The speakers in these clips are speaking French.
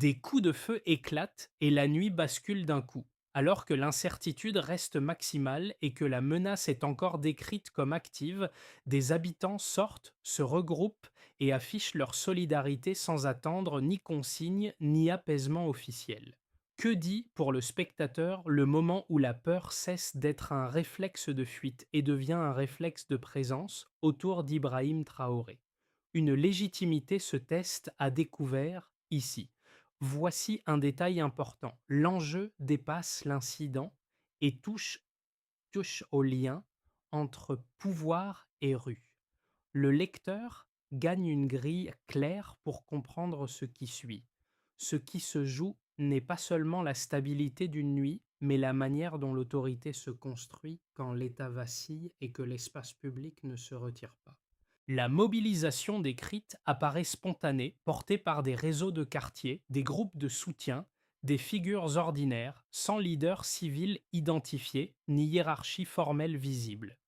Des coups de feu éclatent et la nuit bascule d'un coup, alors que l'incertitude reste maximale et que la menace est encore décrite comme active. Des habitants sortent, se regroupent et affichent leur solidarité sans attendre ni consigne ni apaisement officiel. Que dit, pour le spectateur, le moment où la peur cesse d'être un réflexe de fuite et devient un réflexe de présence autour d'Ibrahim Traoré? Une légitimité se teste à découvert ici. Voici un détail important. L'enjeu dépasse l'incident et touche au lien entre pouvoir et rue. Le lecteur gagne une grille claire pour comprendre ce qui suit. Ce qui se joue n'est pas seulement la stabilité d'une nuit, mais la manière dont l'autorité se construit quand l'État vacille et que l'espace public ne se retire pas. La mobilisation décrite apparaît spontanée, portée par des réseaux de quartier, des groupes de soutien, des figures ordinaires, sans leader civil identifié ni hiérarchie formelle visible.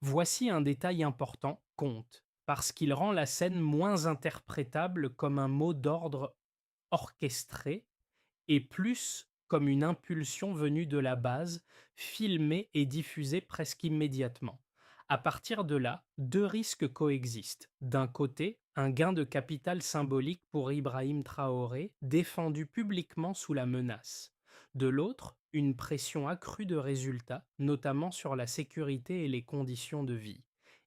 Voici un détail important, compte, parce qu'il rend la scène moins interprétable comme un mot d'ordre orchestré et plus comme une impulsion venue de la base, filmée et diffusée presque immédiatement. À partir de là, deux risques coexistent. D'un côté, un gain de capital symbolique pour Ibrahim Traoré, défendu publiquement sous la menace. De l'autre, une pression accrue de résultats, notamment sur la sécurité et les conditions de vie.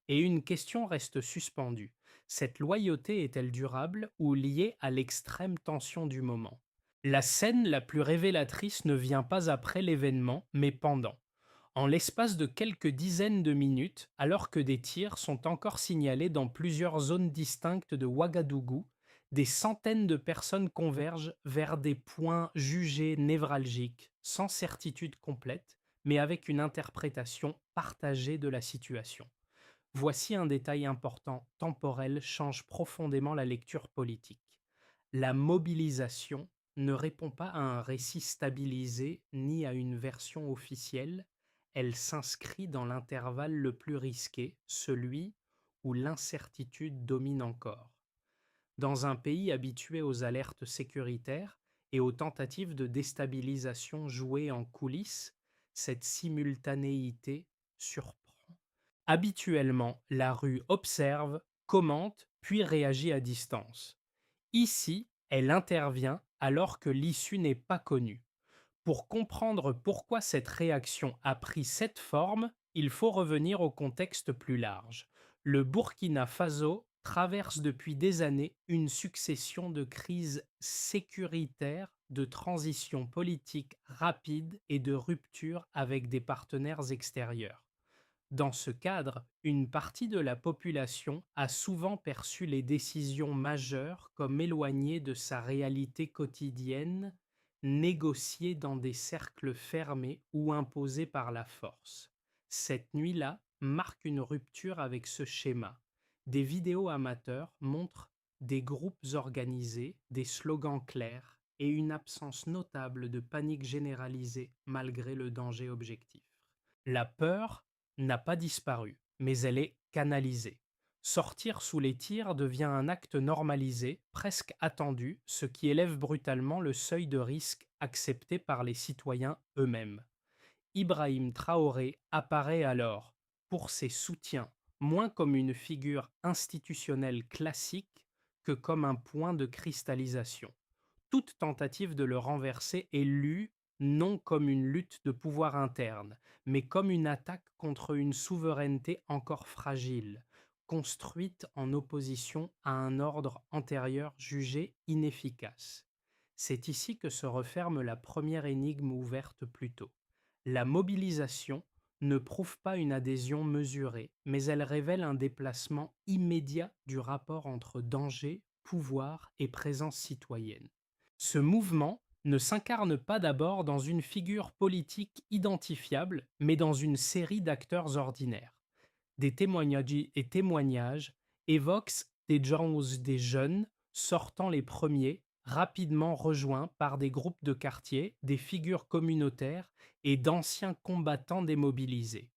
Et une question reste suspendue. Cette loyauté est-elle durable ou liée à l'extrême tension du moment? La scène la plus révélatrice ne vient pas après l'événement, mais pendant. En l'espace de quelques dizaines de minutes, alors que des tirs sont encore signalés dans plusieurs zones distinctes de Ouagadougou, des centaines de personnes convergent vers des points jugés névralgiques, sans certitude complète, mais avec une interprétation partagée de la situation. Voici un détail important, temporel, change profondément la lecture politique. La mobilisation ne répond pas à un récit stabilisé ni à une version officielle, elle s'inscrit dans l'intervalle le plus risqué, celui où l'incertitude domine encore. Dans un pays habitué aux alertes sécuritaires et aux tentatives de déstabilisation jouées en coulisses, cette simultanéité surprend. Habituellement, la rue observe, commente, puis réagit à distance. Ici, elle intervient alors que l'issue n'est pas connue. Pour comprendre pourquoi cette réaction a pris cette forme, il faut revenir au contexte plus large. Le Burkina Faso traverse depuis des années une succession de crises sécuritaires, de transitions politiques rapides et de ruptures avec des partenaires extérieurs. Dans ce cadre, une partie de la population a souvent perçu les décisions majeures comme éloignées de sa réalité quotidienne, négociées dans des cercles fermés ou imposées par la force. Cette nuit-là marque une rupture avec ce schéma. Des vidéos amateurs montrent des groupes organisés, des slogans clairs et une absence notable de panique généralisée malgré le danger objectif. La peur n'a pas disparu, mais elle est canalisée. Sortir sous les tirs devient un acte normalisé, presque attendu, ce qui élève brutalement le seuil de risque accepté par les citoyens eux-mêmes. Ibrahim Traoré apparaît alors, pour ses soutiens, moins comme une figure institutionnelle classique que comme un point de cristallisation. Toute tentative de le renverser est lue non comme une lutte de pouvoir interne, mais comme une attaque contre une souveraineté encore fragile, construite en opposition à un ordre antérieur jugé inefficace. C'est ici que se referme la première énigme ouverte plus tôt. La mobilisation ne prouve pas une adhésion mesurée, mais elle révèle un déplacement immédiat du rapport entre danger, pouvoir et présence citoyenne. Ce mouvement ne s'incarne pas d'abord dans une figure politique identifiable, mais dans une série d'acteurs ordinaires. Des témoignages évoquent des jeunes sortant les premiers, rapidement rejoints par des groupes de quartier, des figures communautaires et d'anciens combattants démobilisés.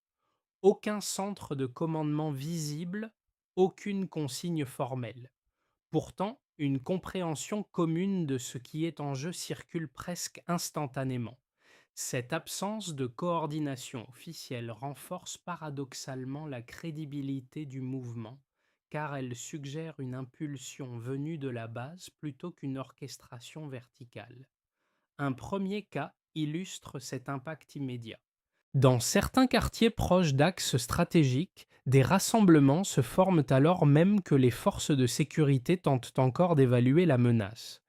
Aucun centre de commandement visible, aucune consigne formelle. Pourtant, une compréhension commune de ce qui est en jeu circule presque instantanément. Cette absence de coordination officielle renforce paradoxalement la crédibilité du mouvement, car elle suggère une impulsion venue de la base plutôt qu'une orchestration verticale. Un premier cas illustre cet impact immédiat. Dans certains quartiers proches d'axes stratégiques, des rassemblements se forment alors même que les forces de sécurité tentent encore d'évaluer la menace.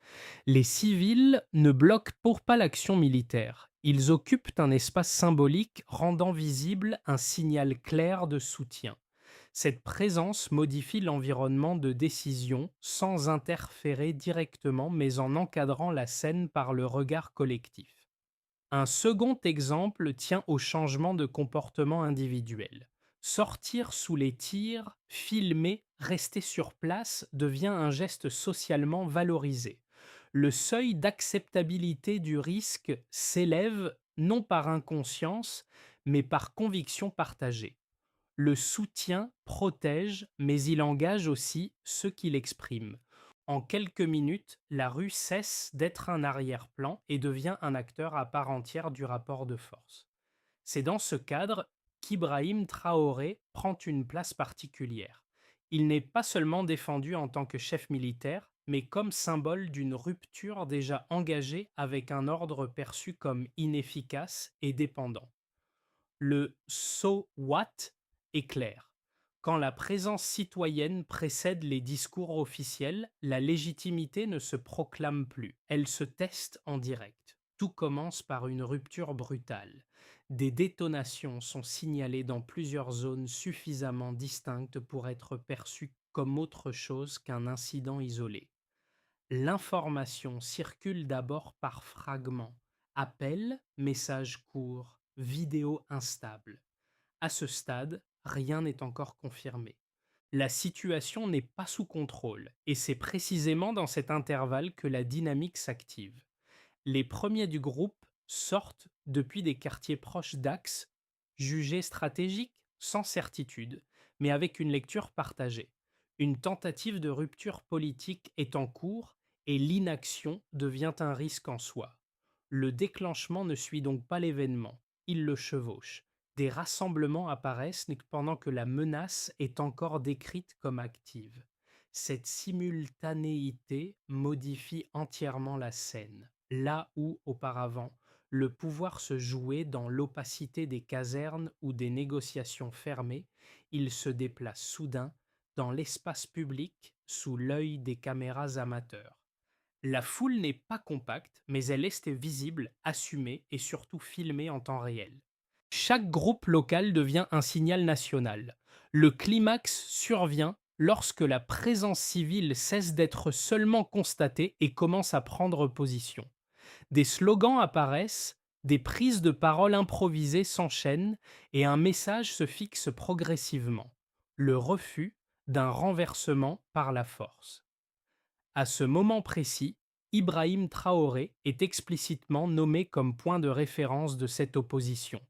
Les civils ne bloquent pour pas l'action militaire. Ils occupent un espace symbolique rendant visible un signal clair de soutien. Cette présence modifie l'environnement de décision sans interférer directement mais en encadrant la scène par le regard collectif. Un second exemple tient au changement de comportement individuel. Sortir sous les tirs, filmer, rester sur place devient un geste socialement valorisé. Le seuil d'acceptabilité du risque s'élève non par inconscience, mais par conviction partagée. Le soutien protège, mais il engage aussi ceux qui l'expriment. En quelques minutes, la rue cesse d'être un arrière-plan et devient un acteur à part entière du rapport de force. C'est dans ce cadre qu'Ibrahim Traoré prend une place particulière. Il n'est pas seulement défendu en tant que chef militaire, mais comme symbole d'une rupture déjà engagée avec un ordre perçu comme inefficace et dépendant. Le «so what» est clair. Quand la présence citoyenne précède les discours officiels, la légitimité ne se proclame plus, elle se teste en direct. Tout commence par une rupture brutale. Des détonations sont signalées dans plusieurs zones suffisamment distinctes pour être perçues comme autre chose qu'un incident isolé. L'information circule d'abord par fragments, appels, messages courts, vidéos instables. À ce stade, rien n'est encore confirmé. La situation n'est pas sous contrôle, et c'est précisément dans cet intervalle que la dynamique s'active. Les premiers du groupe sortent depuis des quartiers proches d'Axe, jugés stratégiques sans certitude, mais avec une lecture partagée. Une tentative de rupture politique est en cours et l'inaction devient un risque en soi. Le déclenchement ne suit donc pas l'événement, il le chevauche. Des rassemblements apparaissent pendant que la menace est encore décrite comme active. Cette simultanéité modifie entièrement la scène. Là où, auparavant, le pouvoir se jouait dans l'opacité des casernes ou des négociations fermées, il se déplace soudain dans l'espace public sous l'œil des caméras amateurs. La foule n'est pas compacte, mais elle est visible, assumée et surtout filmée en temps réel. Chaque groupe local devient un signal national. Le climax survient lorsque la présence civile cesse d'être seulement constatée et commence à prendre position. Des slogans apparaissent, des prises de parole improvisées s'enchaînent et un message se fixe progressivement. Le refus d'un renversement par la force. À ce moment précis, Ibrahim Traoré est explicitement nommé comme point de référence de cette opposition.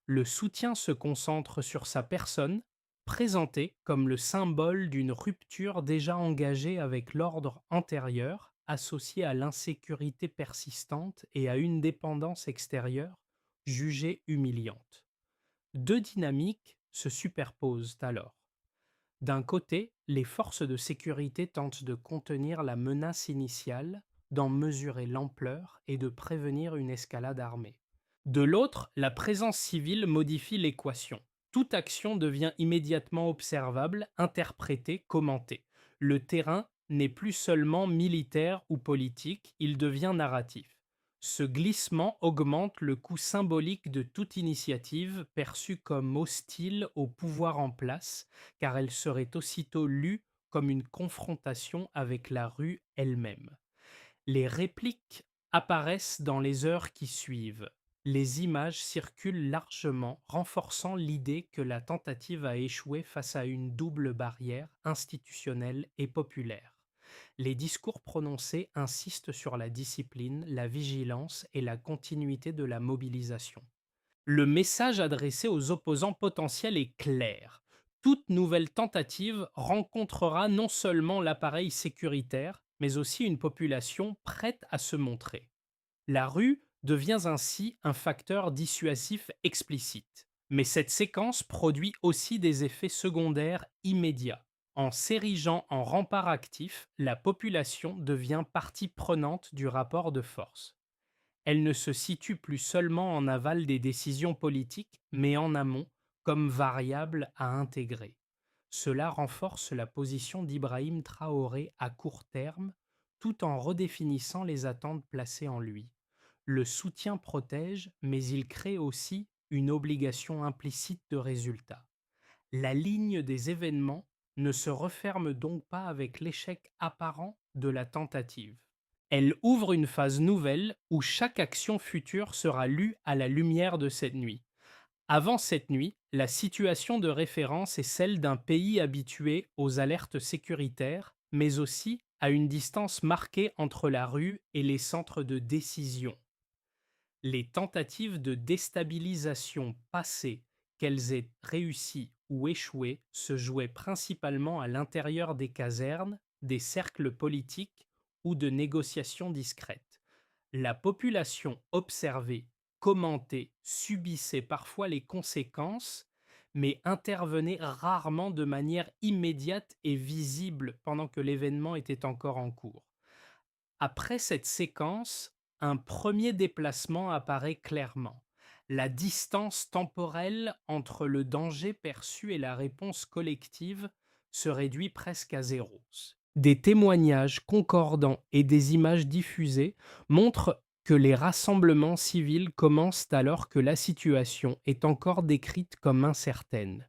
Le soutien se concentre sur sa personne, présenté comme le symbole d'une rupture déjà engagée avec l'ordre antérieur, associée à l'insécurité persistante et à une dépendance extérieure jugée humiliante. Deux dynamiques se superposent alors. D'un côté, les forces de sécurité tentent de contenir la menace initiale, d'en mesurer l'ampleur et de prévenir une escalade armée. De l'autre, la présence civile modifie l'équation. Toute action devient immédiatement observable, interprétée, commentée. Le terrain n'est plus seulement militaire ou politique, il devient narratif. Ce glissement augmente le coût symbolique de toute initiative perçue comme hostile au pouvoir en place, car elle serait aussitôt lue comme une confrontation avec la rue elle-même. Les répliques apparaissent dans les heures qui suivent. Les images circulent largement, renforçant l'idée que la tentative a échoué face à une double barrière institutionnelle et populaire. Les discours prononcés insistent sur la discipline, la vigilance et la continuité de la mobilisation. Le message adressé aux opposants potentiels est clair. Toute nouvelle tentative rencontrera non seulement l'appareil sécuritaire, mais aussi une population prête à se montrer. La rue devient ainsi un facteur dissuasif explicite. Mais cette séquence produit aussi des effets secondaires immédiats. En s'érigeant en rempart actif, la population devient partie prenante du rapport de force. Elle ne se situe plus seulement en aval des décisions politiques, mais en amont, comme variable à intégrer. Cela renforce la position d'Ibrahim Traoré à court terme, tout en redéfinissant les attentes placées en lui. Le soutien protège, mais il crée aussi une obligation implicite de résultat. La ligne des événements ne se referme donc pas avec l'échec apparent de la tentative. Elle ouvre une phase nouvelle où chaque action future sera lue à la lumière de cette nuit. Avant cette nuit, la situation de référence est celle d'un pays habitué aux alertes sécuritaires, mais aussi à une distance marquée entre la rue et les centres de décision. Les tentatives de déstabilisation passées, qu'elles aient réussi ou échoué, se jouaient principalement à l'intérieur des casernes, des cercles politiques ou de négociations discrètes. La population observée, commentée, subissait parfois les conséquences, mais intervenait rarement de manière immédiate et visible pendant que l'événement était encore en cours. Après cette séquence, un premier déplacement apparaît clairement. La distance temporelle entre le danger perçu et la réponse collective se réduit presque à zéro. Des témoignages concordants et des images diffusées montrent que les rassemblements civils commencent alors que la situation est encore décrite comme incertaine.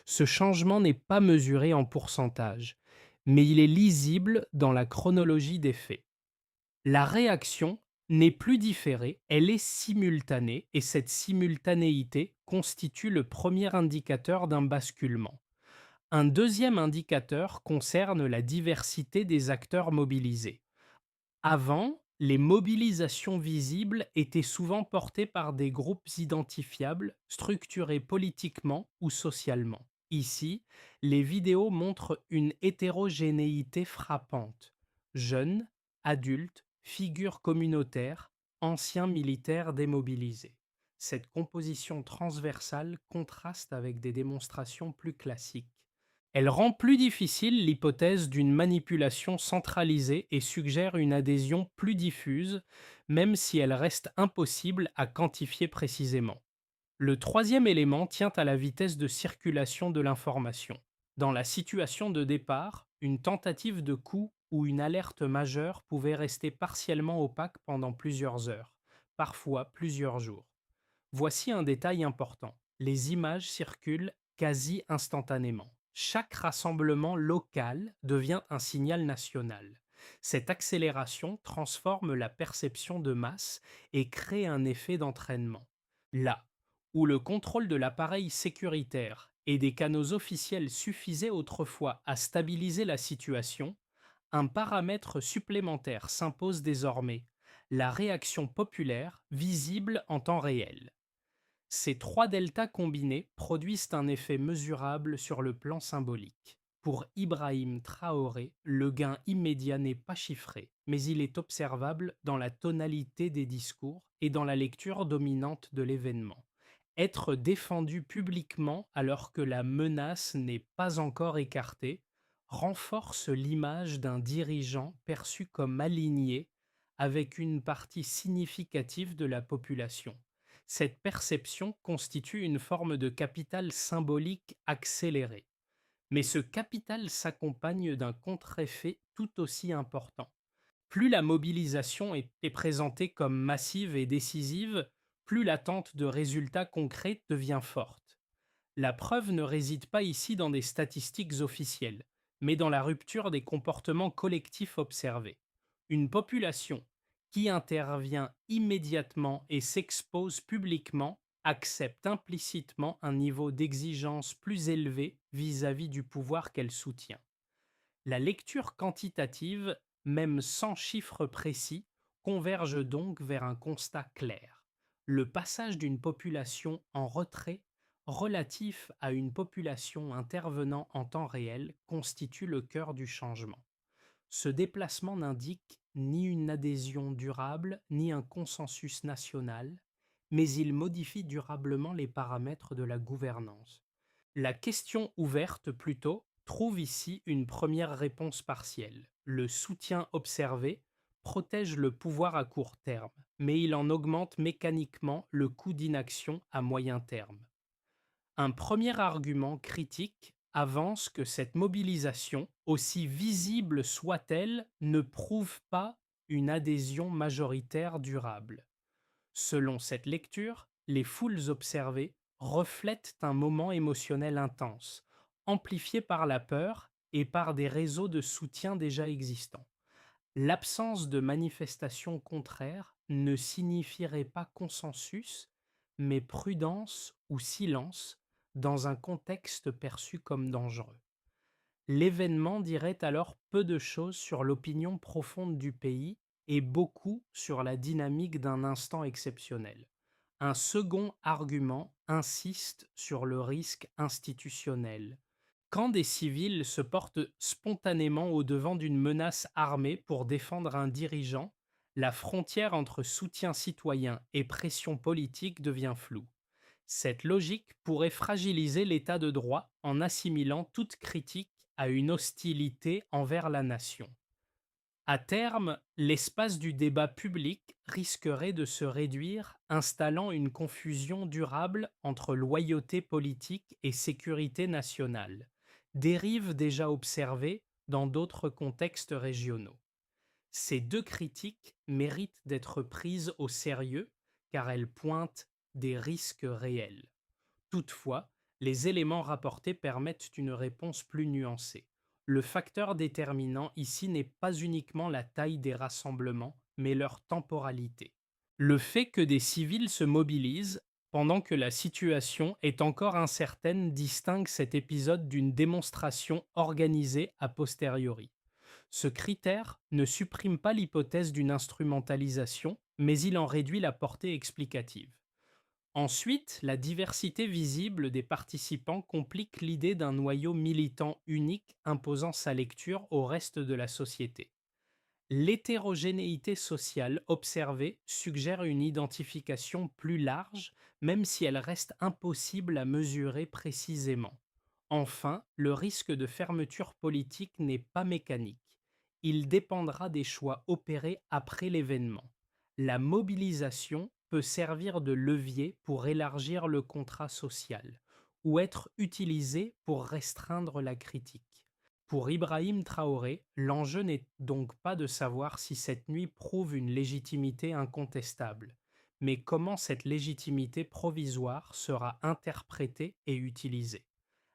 Ce changement n'est pas mesuré en pourcentage, mais il est lisible dans la chronologie des faits. La réaction n'est plus différée, elle est simultanée et cette simultanéité constitue le premier indicateur d'un basculement. Un deuxième indicateur concerne la diversité des acteurs mobilisés. Avant, les mobilisations visibles étaient souvent portées par des groupes identifiables, structurés politiquement ou socialement. Ici, les vidéos montrent une hétérogénéité frappante. Jeunes, adultes, figures communautaires, anciens militaires démobilisés. Cette composition transversale contraste avec des démonstrations plus classiques. Elle rend plus difficile l'hypothèse d'une manipulation centralisée et suggère une adhésion plus diffuse, même si elle reste impossible à quantifier précisément. Le troisième élément tient à la vitesse de circulation de l'information. Dans la situation de départ, une tentative de coup ou une alerte majeure pouvait rester partiellement opaque pendant plusieurs heures, parfois plusieurs jours. Voici un détail important. Les images circulent quasi instantanément. Chaque rassemblement local devient un signal national. Cette accélération transforme la perception de masse et crée un effet d'entraînement. Là où le contrôle de l'appareil sécuritaire et des canaux officiels suffisait autrefois à stabiliser la situation, un paramètre supplémentaire s'impose désormais, la réaction populaire visible en temps réel. Ces trois deltas combinés produisent un effet mesurable sur le plan symbolique. Pour Ibrahim Traoré, le gain immédiat n'est pas chiffré, mais il est observable dans la tonalité des discours et dans la lecture dominante de l'événement. Être défendu publiquement alors que la menace n'est pas encore écartée renforce l'image d'un dirigeant perçu comme aligné avec une partie significative de la population. Cette perception constitue une forme de capital symbolique accéléré. Mais ce capital s'accompagne d'un contre-effet tout aussi important. Plus la mobilisation est présentée comme massive et décisive, plus l'attente de résultats concrets devient forte. La preuve ne réside pas ici dans des statistiques officielles, mais dans la rupture des comportements collectifs observés. Une population qui intervient immédiatement et s'expose publiquement accepte implicitement un niveau d'exigence plus élevé vis-à-vis du pouvoir qu'elle soutient. La lecture quantitative, même sans chiffres précis, converge donc vers un constat clair. Le passage d'une population en retrait relatif à une population intervenant en temps réel constitue le cœur du changement. Ce déplacement n'indique ni une adhésion durable, ni un consensus national, mais il modifie durablement les paramètres de la gouvernance. La question ouverte, plutôt, trouve ici une première réponse partielle. Le soutien observé protège le pouvoir à court terme, mais il en augmente mécaniquement le coût d'inaction à moyen terme. Un premier argument critique avance que cette mobilisation, aussi visible soit-elle, ne prouve pas une adhésion majoritaire durable. Selon cette lecture, les foules observées reflètent un moment émotionnel intense, amplifié par la peur et par des réseaux de soutien déjà existants. L'absence de manifestations contraires ne signifierait pas consensus, mais prudence ou silence dans un contexte perçu comme dangereux. L'événement dirait alors peu de choses sur l'opinion profonde du pays et beaucoup sur la dynamique d'un instant exceptionnel. Un second argument insiste sur le risque institutionnel. Quand des civils se portent spontanément au devant d'une menace armée pour défendre un dirigeant, la frontière entre soutien citoyen et pression politique devient floue. Cette logique pourrait fragiliser l'état de droit en assimilant toute critique à une hostilité envers la nation. À terme, l'espace du débat public risquerait de se réduire, installant une confusion durable entre loyauté politique et sécurité nationale, dérive déjà observée dans d'autres contextes régionaux. Ces deux critiques méritent d'être prises au sérieux car elles pointent des risques réels. Toutefois, les éléments rapportés permettent une réponse plus nuancée. Le facteur déterminant ici n'est pas uniquement la taille des rassemblements, mais leur temporalité. Le fait que des civils se mobilisent pendant que la situation est encore incertaine distingue cet épisode d'une démonstration organisée a posteriori. Ce critère ne supprime pas l'hypothèse d'une instrumentalisation, mais il en réduit la portée explicative. Ensuite, la diversité visible des participants complique l'idée d'un noyau militant unique imposant sa lecture au reste de la société. L'hétérogénéité sociale observée suggère une identification plus large, même si elle reste impossible à mesurer précisément. Enfin, le risque de fermeture politique n'est pas mécanique. Il dépendra des choix opérés après l'événement. La mobilisation peut servir de levier pour élargir le contrat social ou être utilisée pour restreindre la critique. Pour Ibrahim Traoré, l'enjeu n'est donc pas de savoir si cette nuit prouve une légitimité incontestable, mais comment cette légitimité provisoire sera interprétée et utilisée.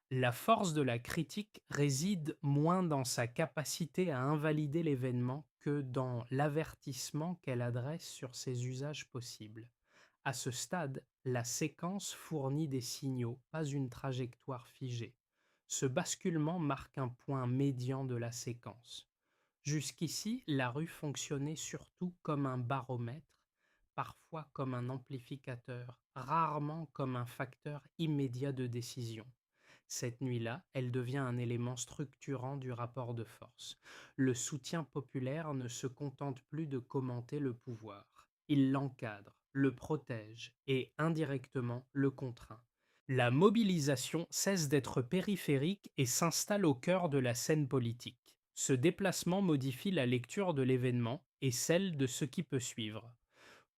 La force de la critique réside moins dans sa capacité à invalider l'événement que dans l'avertissement qu'elle adresse sur ses usages possibles. À ce stade, la séquence fournit des signaux, pas une trajectoire figée. Ce basculement marque un point médian de la séquence. Jusqu'ici, la rue fonctionnait surtout comme un baromètre, parfois comme un amplificateur, rarement comme un facteur immédiat de décision. Cette nuit-là, elle devient un élément structurant du rapport de force. Le soutien populaire ne se contente plus de commenter le pouvoir. Il l'encadre, le protège et, indirectement, le contraint. La mobilisation cesse d'être périphérique et s'installe au cœur de la scène politique. Ce déplacement modifie la lecture de l'événement et celle de ce qui peut suivre.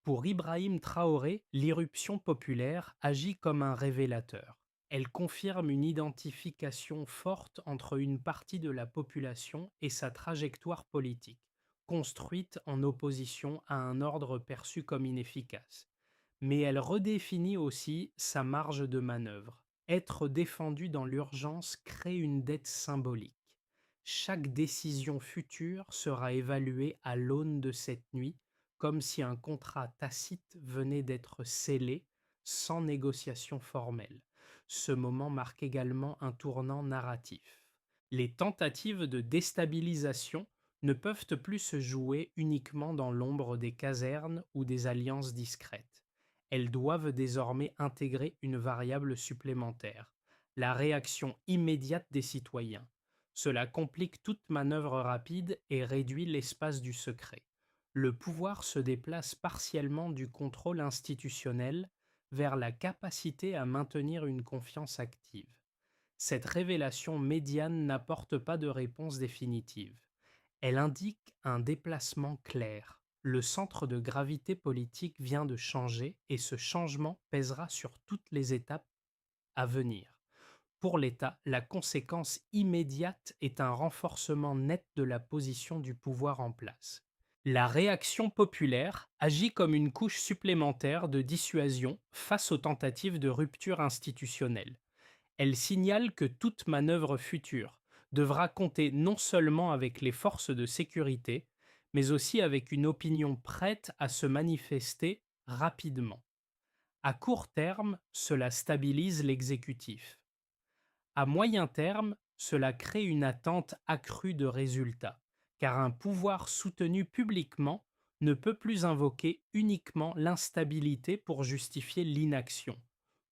Pour Ibrahim Traoré, l'irruption populaire agit comme un révélateur. Elle confirme une identification forte entre une partie de la population et sa trajectoire politique, construite en opposition à un ordre perçu comme inefficace. Mais elle redéfinit aussi sa marge de manœuvre. Être défendu dans l'urgence crée une dette symbolique. Chaque décision future sera évaluée à l'aune de cette nuit, comme si un contrat tacite venait d'être scellé sans négociation formelle. Ce moment marque également un tournant narratif. Les tentatives de déstabilisation ne peuvent plus se jouer uniquement dans l'ombre des casernes ou des alliances discrètes. Elles doivent désormais intégrer une variable supplémentaire, la réaction immédiate des citoyens. Cela complique toute manœuvre rapide et réduit l'espace du secret. Le pouvoir se déplace partiellement du contrôle institutionnel vers la capacité à maintenir une confiance active. Cette révélation médiane n'apporte pas de réponse définitive. Elle indique un déplacement clair. Le centre de gravité politique vient de changer et ce changement pèsera sur toutes les étapes à venir. Pour l'État, la conséquence immédiate est un renforcement net de la position du pouvoir en place. La réaction populaire agit comme une couche supplémentaire de dissuasion face aux tentatives de rupture institutionnelle. Elle signale que toute manœuvre future devra compter non seulement avec les forces de sécurité, mais aussi avec une opinion prête à se manifester rapidement. À court terme, cela stabilise l'exécutif. À moyen terme, cela crée une attente accrue de résultats, car un pouvoir soutenu publiquement ne peut plus invoquer uniquement l'instabilité pour justifier l'inaction.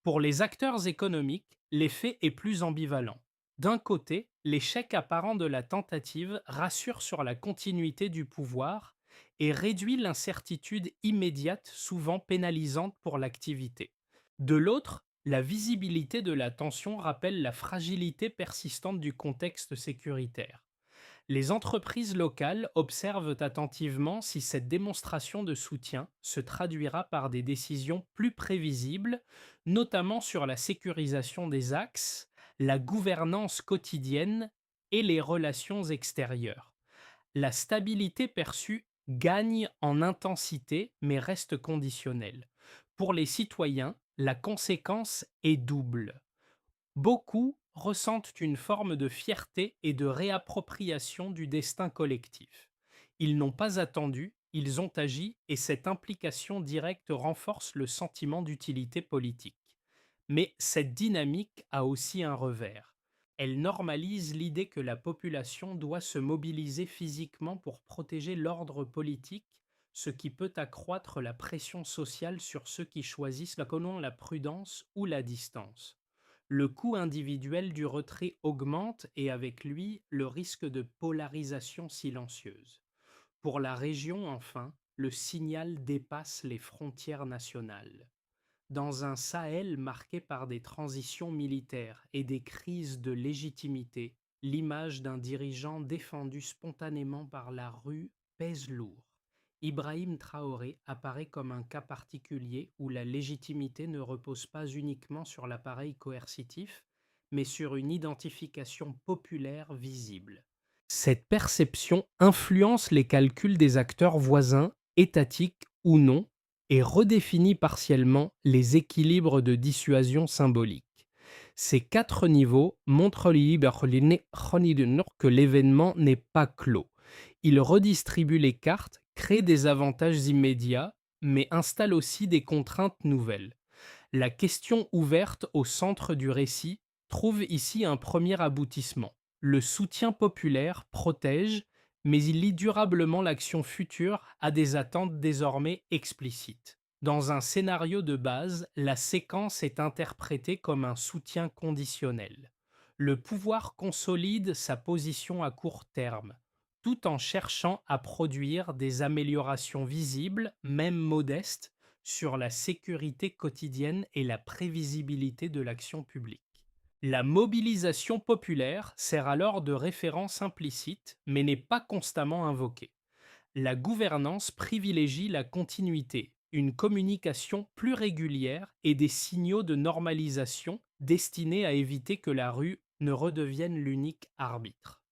Pour les acteurs économiques, l'effet est plus ambivalent. D'un côté, l'échec apparent de la tentative rassure sur la continuité du pouvoir et réduit l'incertitude immédiate souvent pénalisante pour l'activité. De l'autre, la visibilité de la tension rappelle la fragilité persistante du contexte sécuritaire. Les entreprises locales observent attentivement si cette démonstration de soutien se traduira par des décisions plus prévisibles, notamment sur la sécurisation des axes, la gouvernance quotidienne et les relations extérieures. La stabilité perçue gagne en intensité mais reste conditionnelle. Pour les citoyens, la conséquence est double. Beaucoup ressentent une forme de fierté et de réappropriation du destin collectif. Ils n'ont pas attendu, ils ont agi et cette implication directe renforce le sentiment d'utilité politique. Mais cette dynamique a aussi un revers. Elle normalise l'idée que la population doit se mobiliser physiquement pour protéger l'ordre politique, ce qui peut accroître la pression sociale sur ceux qui choisissent la prudence ou la distance. Le coût individuel du retrait augmente et avec lui le risque de polarisation silencieuse. Pour la région, enfin, le signal dépasse les frontières nationales. Dans un Sahel marqué par des transitions militaires et des crises de légitimité, l'image d'un dirigeant défendu spontanément par la rue pèse lourd. Ibrahim Traoré apparaît comme un cas particulier où la légitimité ne repose pas uniquement sur l'appareil coercitif, mais sur une identification populaire visible. Cette perception influence les calculs des acteurs voisins, étatiques ou non, et redéfinit partiellement les équilibres de dissuasion symbolique. Ces quatre niveaux montrent que l'événement n'est pas clos. Il redistribue les cartes, crée des avantages immédiats, mais installe aussi des contraintes nouvelles. La question ouverte au centre du récit trouve ici un premier aboutissement. Le soutien populaire protège, mais il lie durablement l'action future à des attentes désormais explicites. Dans un scénario de base, la séquence est interprétée comme un soutien conditionnel. Le pouvoir consolide sa position à court terme, tout en cherchant à produire des améliorations visibles, même modestes, sur la sécurité quotidienne et la prévisibilité de l'action publique. La mobilisation populaire sert alors de référence implicite, mais n'est pas constamment invoquée. La gouvernance privilégie la continuité, une communication plus régulière et des signaux de normalisation destinés à éviter que la rue ne redevienne l'unique arbitre.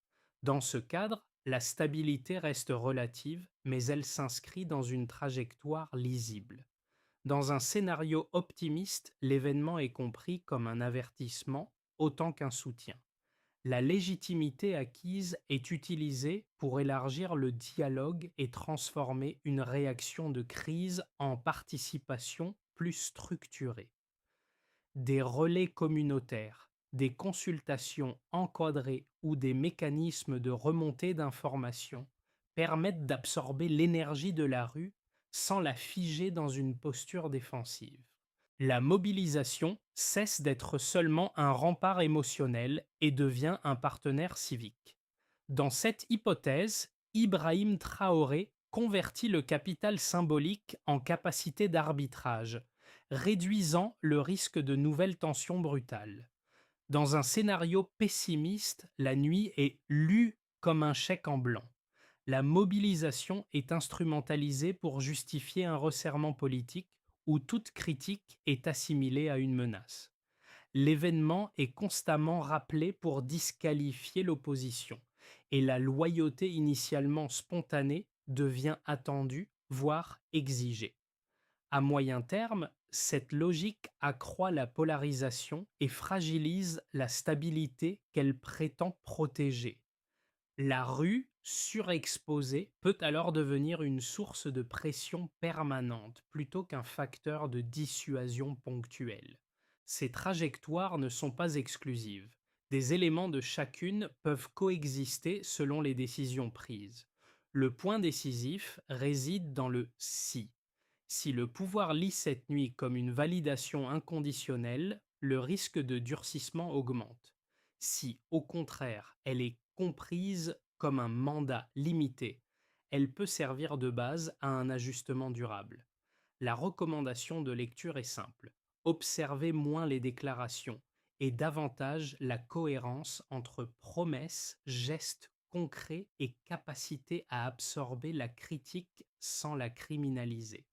Dans ce cadre, la stabilité reste relative, mais elle s'inscrit dans une trajectoire lisible. Dans un scénario optimiste, l'événement est compris comme un avertissement autant qu'un soutien. La légitimité acquise est utilisée pour élargir le dialogue et transformer une réaction de crise en participation plus structurée. Des relais communautaires, des consultations encadrées ou des mécanismes de remontée d'informations permettent d'absorber l'énergie de la rue sans la figer dans une posture défensive. La mobilisation cesse d'être seulement un rempart émotionnel et devient un partenaire civique. Dans cette hypothèse, Ibrahim Traoré convertit le capital symbolique en capacité d'arbitrage, réduisant le risque de nouvelles tensions brutales. Dans un scénario pessimiste, la nuit est lue comme un chèque en blanc. La mobilisation est instrumentalisée pour justifier un resserrement politique où toute critique est assimilée à une menace. L'événement est constamment rappelé pour disqualifier l'opposition et la loyauté initialement spontanée devient attendue, voire exigée. À moyen terme, cette logique accroît la polarisation et fragilise la stabilité qu'elle prétend protéger. La rue surexposée peut alors devenir une source de pression permanente plutôt qu'un facteur de dissuasion ponctuelle. Ces trajectoires ne sont pas exclusives. Des éléments de chacune peuvent coexister selon les décisions prises. Le point décisif réside dans le si. Si le pouvoir lit cette nuit comme une validation inconditionnelle, le risque de durcissement augmente. Si, au contraire, elle est comprise comme un mandat limité, elle peut servir de base à un ajustement durable. La recommandation de lecture est simple. Observez moins les déclarations et davantage la cohérence entre promesses, gestes concrets et capacité à absorber la critique sans la criminaliser.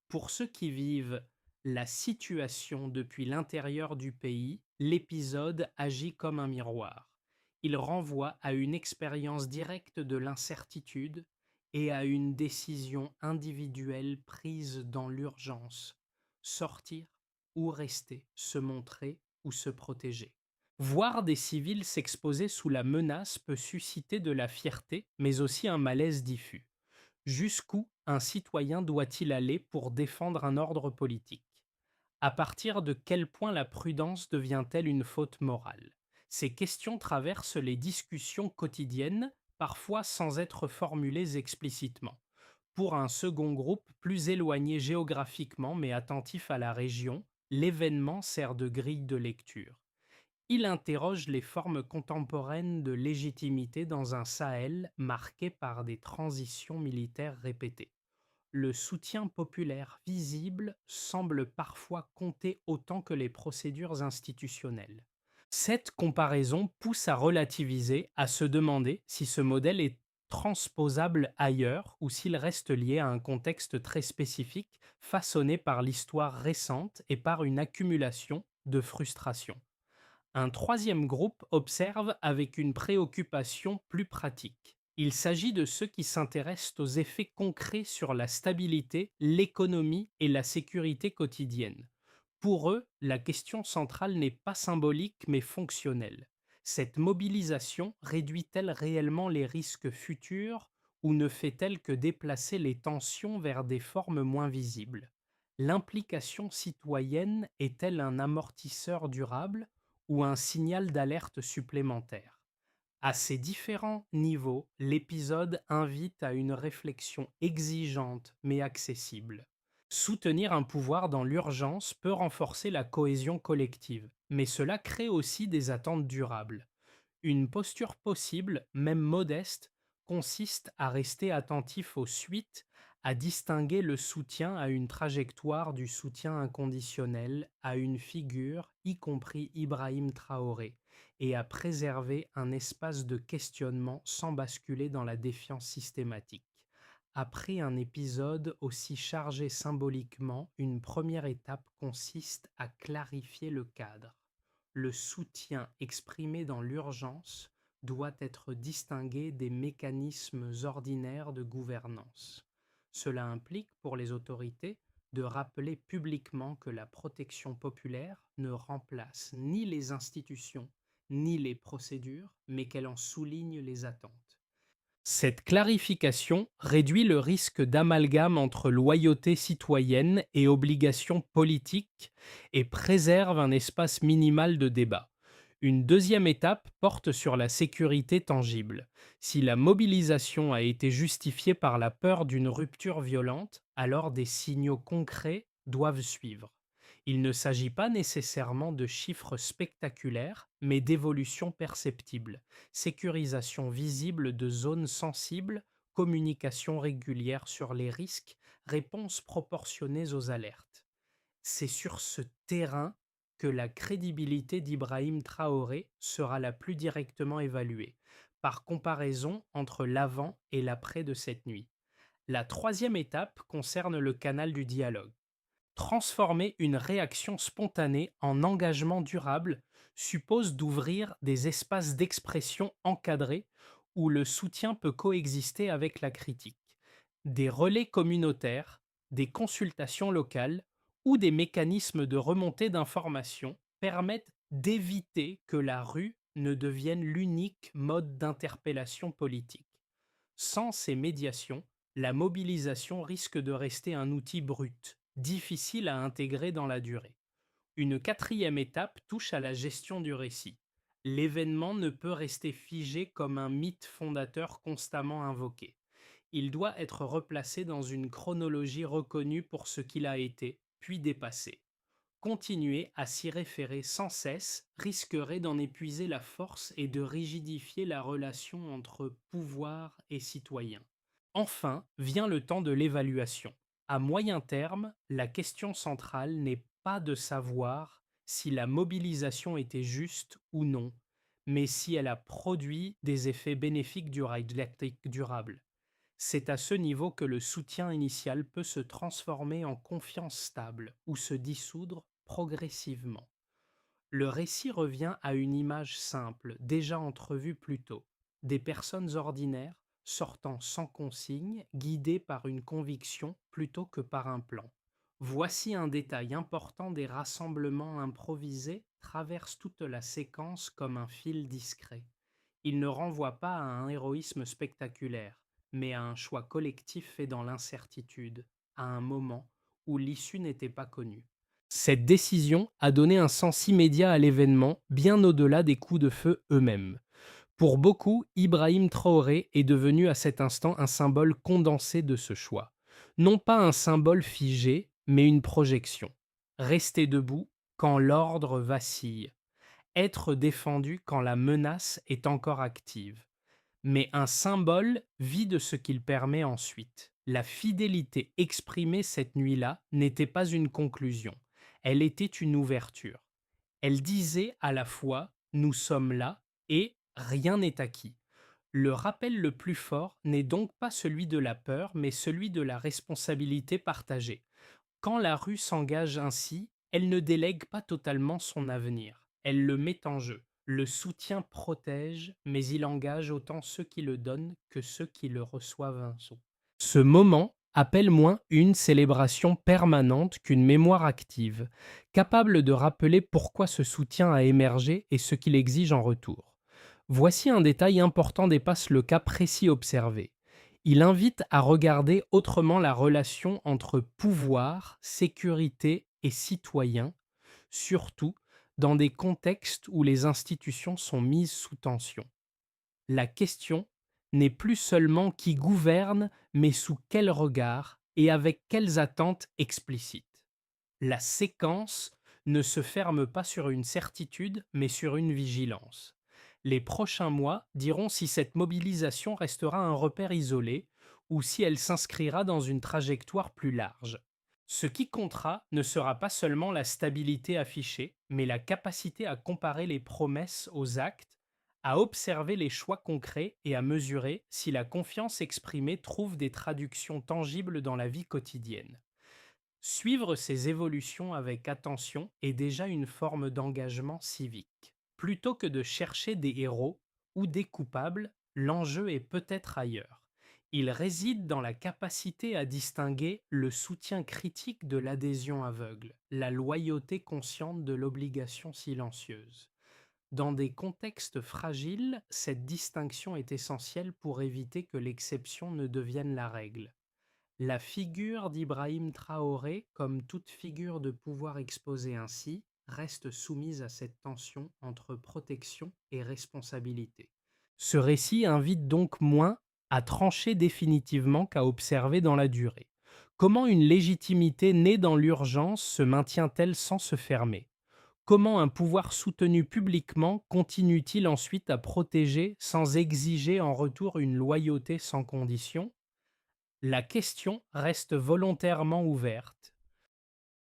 Pour ceux qui vivent la situation depuis l'intérieur du pays, l'épisode agit comme un miroir. Il renvoie à une expérience directe de l'incertitude et à une décision individuelle prise dans l'urgence: sortir ou rester, se montrer ou se protéger. Voir des civils s'exposer sous la menace peut susciter de la fierté, mais aussi un malaise diffus. Jusqu'où un citoyen doit-il aller pour défendre un ordre politique? À partir de quel point la prudence devient-elle une faute morale? Ces questions traversent les discussions quotidiennes, parfois sans être formulées explicitement. Pour un second groupe plus éloigné géographiquement mais attentif à la région, l'événement sert de grille de lecture. Il interroge les formes contemporaines de légitimité dans un Sahel marqué par des transitions militaires répétées. Le soutien populaire visible semble parfois compter autant que les procédures institutionnelles. Cette comparaison pousse à relativiser, à se demander si ce modèle est transposable ailleurs ou s'il reste lié à un contexte très spécifique façonné par l'histoire récente et par une accumulation de frustrations. Un troisième groupe observe avec une préoccupation plus pratique. Il s'agit de ceux qui s'intéressent aux effets concrets sur la stabilité, l'économie et la sécurité quotidienne. Pour eux, la question centrale n'est pas symbolique mais fonctionnelle. Cette mobilisation réduit-elle réellement les risques futurs ou ne fait-elle que déplacer les tensions vers des formes moins visibles? L'implication citoyenne est-elle un amortisseur durable ou un signal d'alerte supplémentaire? À ces différents niveaux, l'épisode invite à une réflexion exigeante mais accessible. Soutenir un pouvoir dans l'urgence peut renforcer la cohésion collective, mais cela crée aussi des attentes durables. Une posture possible, même modeste, consiste à rester attentif aux suites, à distinguer le soutien à une trajectoire du soutien inconditionnel à une figure, y compris Ibrahim Traoré, et à préserver un espace de questionnement sans basculer dans la défiance systématique. Après un épisode aussi chargé symboliquement, une première étape consiste à clarifier le cadre. Le soutien exprimé dans l'urgence doit être distingué des mécanismes ordinaires de gouvernance. Cela implique pour les autorités de rappeler publiquement que la protection populaire ne remplace ni les institutions ni les procédures, mais qu'elle en souligne les attentes. Cette clarification réduit le risque d'amalgame entre loyauté citoyenne et obligation politique et préserve un espace minimal de débat. Une deuxième étape porte sur la sécurité tangible. Si la mobilisation a été justifiée par la peur d'une rupture violente, alors des signaux concrets doivent suivre. Il ne s'agit pas nécessairement de chiffres spectaculaires, mais d'évolutions perceptibles, sécurisation visible de zones sensibles, communication régulière sur les risques, réponses proportionnées aux alertes. C'est sur ce terrain que la crédibilité d'Ibrahim Traoré sera la plus directement évaluée, par comparaison entre l'avant et l'après de cette nuit. La troisième étape concerne le canal du dialogue. Transformer une réaction spontanée en engagement durable suppose d'ouvrir des espaces d'expression encadrés où le soutien peut coexister avec la critique. Des relais communautaires, des consultations locales ou des mécanismes de remontée d'informations permettent d'éviter que la rue ne devienne l'unique mode d'interpellation politique. Sans ces médiations, la mobilisation risque de rester un outil brut, difficile à intégrer dans la durée. Une quatrième étape touche à la gestion du récit. L'événement ne peut rester figé comme un mythe fondateur constamment invoqué. Il doit être replacé dans une chronologie reconnue pour ce qu'il a été, puis dépassé. Continuer à s'y référer sans cesse risquerait d'en épuiser la force et de rigidifier la relation entre pouvoir et citoyen. Enfin, vient le temps de l'évaluation. À moyen terme, la question centrale n'est pas de savoir si la mobilisation était juste ou non, mais si elle a produit des effets bénéfiques durables. C'est à ce niveau que le soutien initial peut se transformer en confiance stable ou se dissoudre progressivement. Le récit revient à une image simple, déjà entrevue plus tôt. Des personnes ordinaires sortant sans consigne, guidées par une conviction plutôt que par un plan. Voici un détail important: des rassemblements improvisés traversent toute la séquence comme un fil discret. Ils ne renvoient pas à un héroïsme spectaculaire, mais à un choix collectif fait dans l'incertitude, à un moment où l'issue n'était pas connue. Cette décision a donné un sens immédiat à l'événement, bien au-delà des coups de feu eux-mêmes. Pour beaucoup, Ibrahim Traoré est devenu à cet instant un symbole condensé de ce choix. Non pas un symbole figé, mais une projection. Rester debout quand l'ordre vacille. Être défendu quand la menace est encore active. Mais un symbole vit de ce qu'il permet ensuite. La fidélité exprimée cette nuit-là n'était pas une conclusion, elle était une ouverture. Elle disait à la fois: nous sommes là et rien n'est acquis. Le rappel le plus fort n'est donc pas celui de la peur, mais celui de la responsabilité partagée. Quand la rue s'engage ainsi, elle ne délègue pas totalement son avenir, elle le met en jeu. Le soutien protège, mais il engage autant ceux qui le donnent que ceux qui le reçoivent un son. Ce moment appelle moins une célébration permanente qu'une mémoire active, capable de rappeler pourquoi ce soutien a émergé et ce qu'il exige en retour. Voici un détail important: dépasse le cas précis observé. Il invite à regarder autrement la relation entre pouvoir, sécurité et citoyen, surtout dans des contextes où les institutions sont mises sous tension. La question n'est plus seulement qui gouverne, mais sous quel regard et avec quelles attentes explicites. La séquence ne se ferme pas sur une certitude, mais sur une vigilance. Les prochains mois diront si cette mobilisation restera un repère isolé ou si elle s'inscrira dans une trajectoire plus large. Ce qui comptera ne sera pas seulement la stabilité affichée, mais la capacité à comparer les promesses aux actes, à observer les choix concrets et à mesurer si la confiance exprimée trouve des traductions tangibles dans la vie quotidienne. Suivre ces évolutions avec attention est déjà une forme d'engagement civique. Plutôt que de chercher des héros ou des coupables, l'enjeu est peut-être ailleurs. Il réside dans la capacité à distinguer le soutien critique de l'adhésion aveugle, la loyauté consciente de l'obligation silencieuse. Dans des contextes fragiles, cette distinction est essentielle pour éviter que l'exception ne devienne la règle. La figure d'Ibrahim Traoré, comme toute figure de pouvoir exposée ainsi, reste soumise à cette tension entre protection et responsabilité. Ce récit invite donc moins à trancher définitivement qu'à observer dans la durée. Comment une légitimité née dans l'urgence se maintient-elle sans se fermer? Comment un pouvoir soutenu publiquement continue-t-il ensuite à protéger sans exiger en retour une loyauté sans condition? La question reste volontairement ouverte